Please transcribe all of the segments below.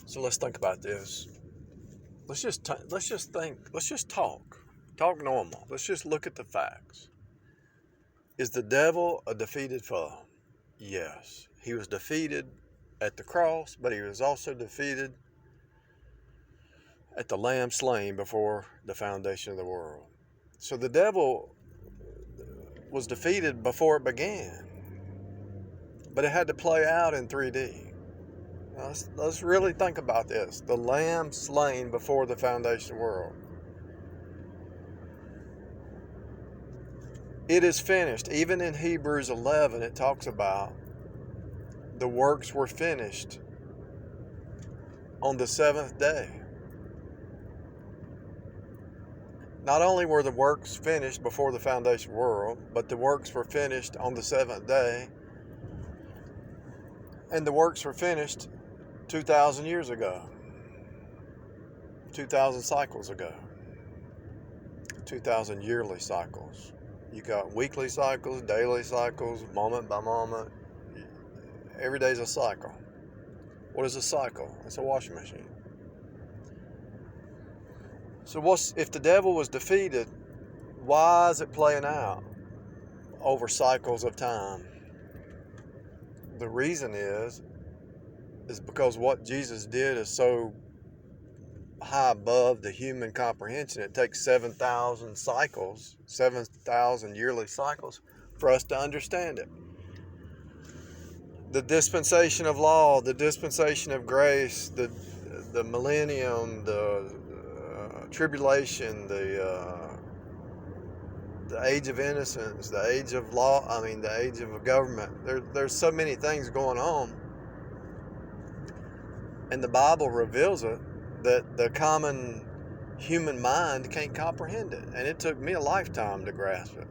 So let's think about this. Let's just think. Let's just talk. Talk normal. Let's just look at the facts. Is the devil a defeated foe? Yes. He was defeated at the cross, but he was also defeated at the lamb slain before the foundation of the world. So the devil was defeated before it began, but it had to play out in 3D. Now let's really think about this. The lamb slain before the foundation of the world. It is finished. Even in Hebrews 11, it talks about the works were finished on the seventh day. Not only were the works finished before the foundation of the world, but the works were finished on the seventh day. And the works were finished 2,000 years ago. 2,000 cycles ago. 2,000 yearly cycles. You got weekly cycles, daily cycles, moment by moment. Every day's a cycle. What is a cycle? It's a washing machine. So if the devil was defeated, why is it playing out over cycles of time? The reason is because what Jesus did is so high above the human comprehension. It takes 7,000 cycles, 7,000 yearly cycles for us to understand it. The dispensation of law, the dispensation of grace, the millennium, the tribulation, the age of innocence, the age of law, the age of government. There's so many things going on. And the Bible reveals it that the common human mind can't comprehend it. And it took me a lifetime to grasp it,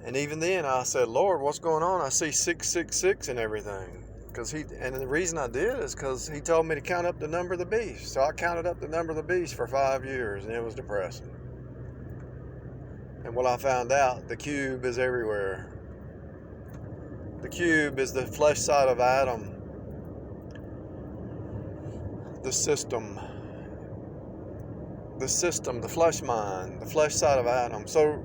And even then I said, Lord, what's going on? I see 666 and everything. And the reason I did is because he told me to count up the number of the beast. So I counted up the number of the beast for 5 years, and it was depressing. And what I found out, the cube is everywhere. The cube is the flesh side of Adam. The system, the flesh mind, the flesh side of Adam. So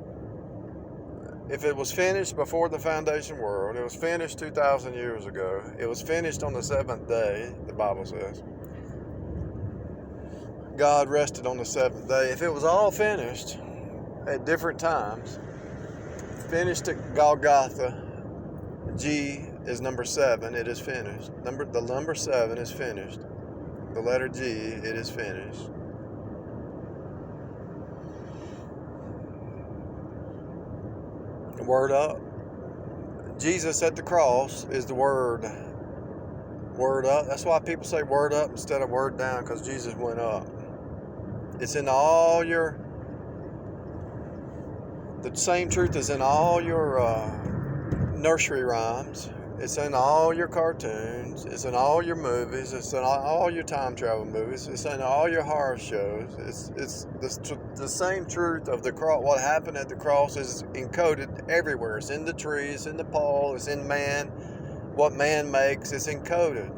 if it was finished before the foundation of the world, it was finished 2,000 years ago, it was finished on the seventh day, the Bible says. God rested on the seventh day. If it was all finished at different times, finished at Golgotha, G is number 7, it is finished. The number 7 is finished. The letter G, it is finished. Word up. Jesus at the cross is the word. Word up. That's why people say word up instead of word down, because Jesus went up. It's in all your... The same truth is in all your nursery rhymes. It's in all your cartoons. It's in all your movies. It's in all your time travel movies. It's in all your horror shows. It's the same truth of the cross. What happened at the cross is encoded everywhere. It's in the trees, in the pole, it's in man. What man makes is encoded.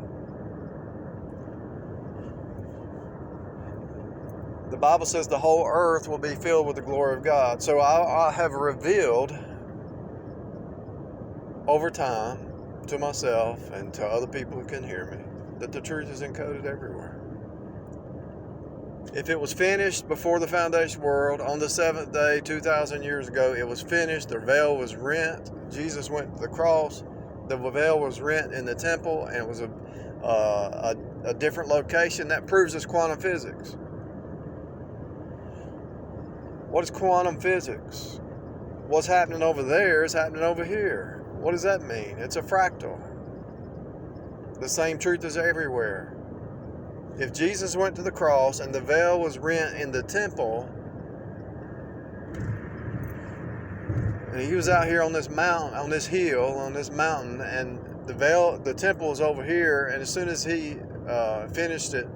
The Bible says the whole earth will be filled with the glory of God. So I have revealed over time to myself and to other people who can hear me that the truth is encoded everywhere. If it was finished before the foundation of the world, on the seventh day, 2,000 years ago, it was finished. The veil was rent. Jesus went to the cross. The veil was rent in the temple, and it was a different location. That proves it's quantum physics. What is quantum physics? What's happening over there is happening over here. What does that mean? It's a fractal. The same truth is everywhere. If Jesus went to the cross and the veil was rent in the temple, and he was out here on this mountain, on this hill, on this mountain, and the temple is over here, and as soon as he finished it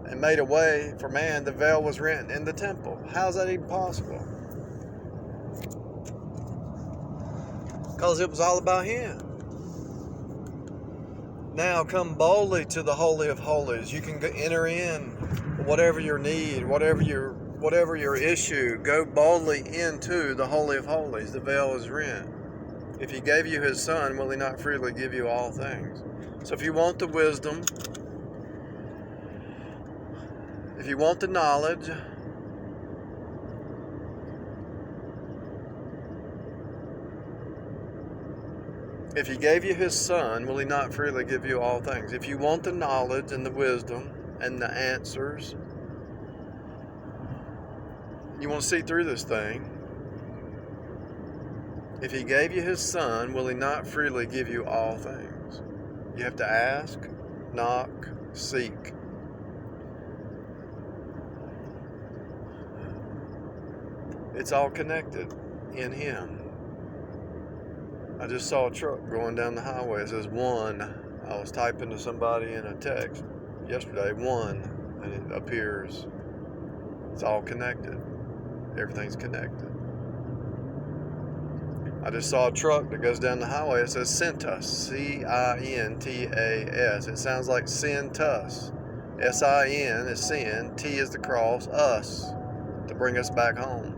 and made a way for man, the veil was rent in the temple. How is that even possible? Because it was all about him. Now come boldly to the Holy of Holies. You can enter in whatever your need, whatever your issue. Go boldly into the Holy of Holies. The veil is rent. If he gave you his son, will he not freely give you all things? So if you want the wisdom, if you want the knowledge, if he gave you his son, will he not freely give you all things? If you want the knowledge and the wisdom and the answers, you want to see through this thing. If he gave you his son, will he not freely give you all things? You have to ask, knock, seek. It's all connected in him. I just saw a truck going down the highway. It says 1. I was typing to somebody in a text yesterday, 1, and it appears. It's all connected. Everything's connected. I just saw a truck that goes down the highway. It says Cintas, C-I-N-T-A-S. It sounds like Cintas. S-I-N is sin, T is the cross, us, to bring us back home.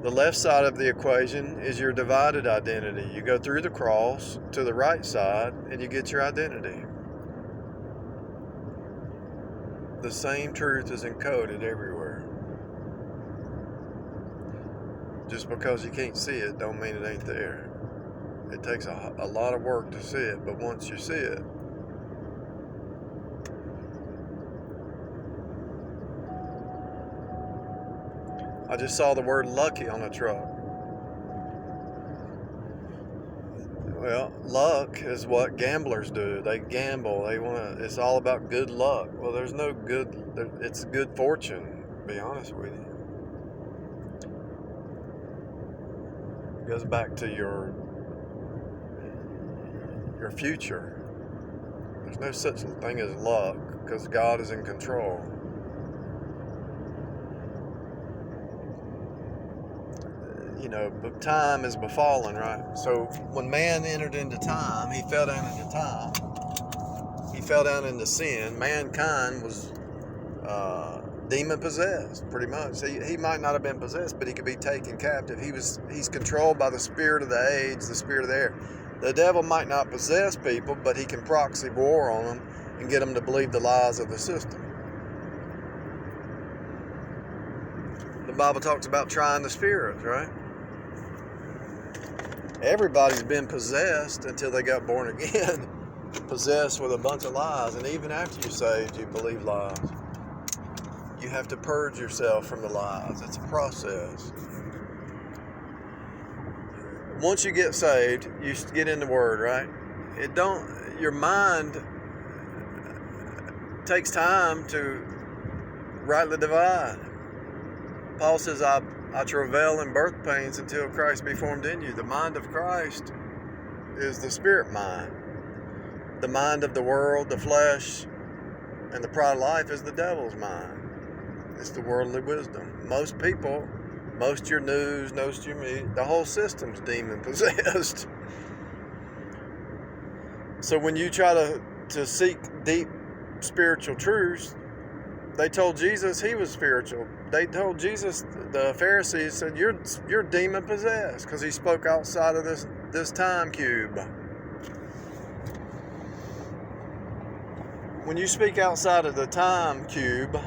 The left side of the equation is your divided identity. You go through the cross to the right side and you get your identity. The same truth is encoded everywhere. Just because you can't see it don't mean it ain't there. It takes a lot of work to see it, but once you see it, I just saw the word lucky on a truck. Well, luck is what gamblers do. They gamble. It's all about good luck. Well, there's no good, it's good fortune, to be honest with you. It goes back to your future. There's no such thing as luck because God is in control. But time is befallen, right? So when man entered into time, he fell down into time. He fell down into sin. Mankind was demon possessed, pretty much. He might not have been possessed, but he could be taken captive. He's controlled by the spirit of the age, the spirit of the air. The devil might not possess people, but he can proxy war on them and get them to believe the lies of the system. The Bible talks about trying the spirits, right? Everybody's been possessed until they got born again, possessed with a bunch of lies. And even after you're saved, you believe lies. You have to purge yourself from the lies. It's a process. Once you get saved, you get in the Word, right? Your mind takes time to rightly divide. Paul says, I travail in birth pains until Christ be formed in you. The mind of Christ is the spirit mind. The mind of the world, the flesh, and the pride of life is the devil's mind. It's the worldly wisdom. Most people, most your news, most your media, the whole system's demon possessed. So when you try to seek deep spiritual truths, they told Jesus he was spiritual. They told Jesus, the Pharisees said, you're demon possessed because he spoke outside of this time cube. When you speak outside of the time cube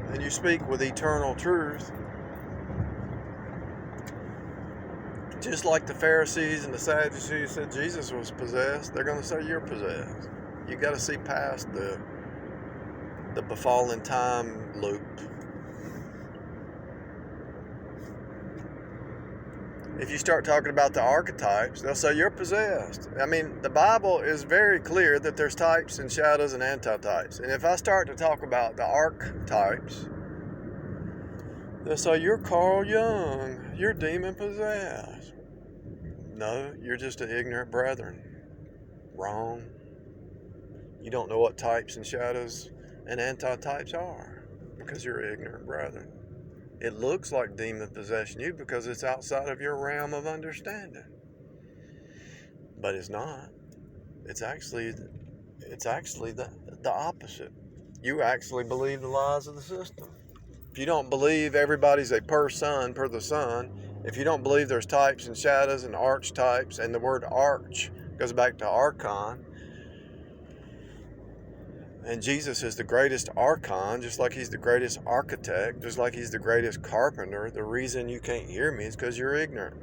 and you speak with eternal truth, just like the Pharisees and the Sadducees said Jesus was possessed, they're going to say you're possessed. You got to see past the befallen time loop. If you start talking about the archetypes, they'll say you're possessed. I mean, the Bible is very clear that there's types and shadows and antitypes. And if I start to talk about the archetypes, they'll say you're Carl Jung, you're demon possessed. No, you're just an ignorant brethren. Wrong. You don't know what types and shadows and antitypes are because you're ignorant brethren. It looks like demon possession you because it's outside of your realm of understanding, but it's not. It's actually the opposite. You actually believe the lies of the system. If you don't believe everybody's a per the sun, if you don't believe there's types and shadows and archetypes, and the word arch goes back to archon, and Jesus is the greatest archon, just like he's the greatest architect, just like he's the greatest carpenter. The reason you can't hear me is because you're ignorant.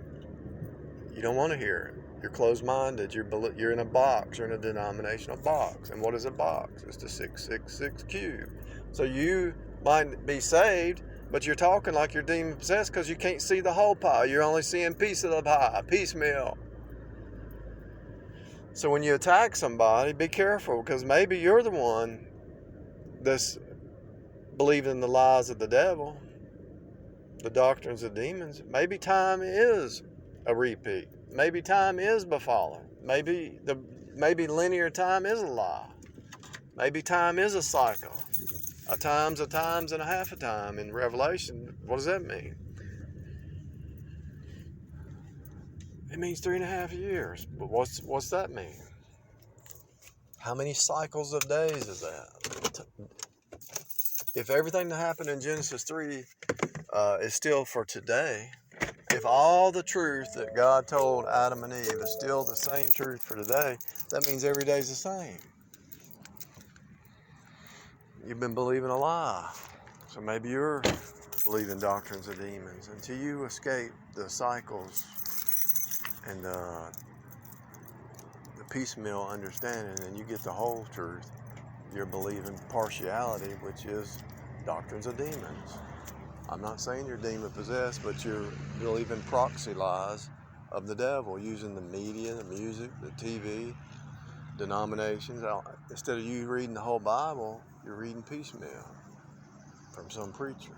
You don't want to hear it. You're closed-minded. You're in a box. You're in a denominational box. And what is a box? It's the 666 cube. So you might be saved, but you're talking like you're demon-possessed because you can't see the whole pie. You're only seeing piece of the pie, piecemeal. So when you attack somebody, be careful, because maybe you're the one that's believing the lies of the devil, the doctrines of demons. Maybe time is a repeat. Maybe time is befallen. Maybe linear time is a lie. Maybe time is a cycle. A time's and a half a time in Revelation. What does that mean? It means 3.5 years. But what's that mean? How many cycles of days is that? If everything that happened in Genesis 3 is still for today, if all the truth that God told Adam and Eve is still the same truth for today, that means every day's the same. You've been believing a lie. So maybe you're believing doctrines of demons. Until you escape the cycles and the piecemeal understanding and you get the whole truth, you're believing partiality, which is doctrines of demons. I'm not saying you're demon possessed, but you're believing proxy lies of the devil using the media, the music, the TV, denominations. Instead of you reading the whole Bible, you're reading piecemeal from some preacher.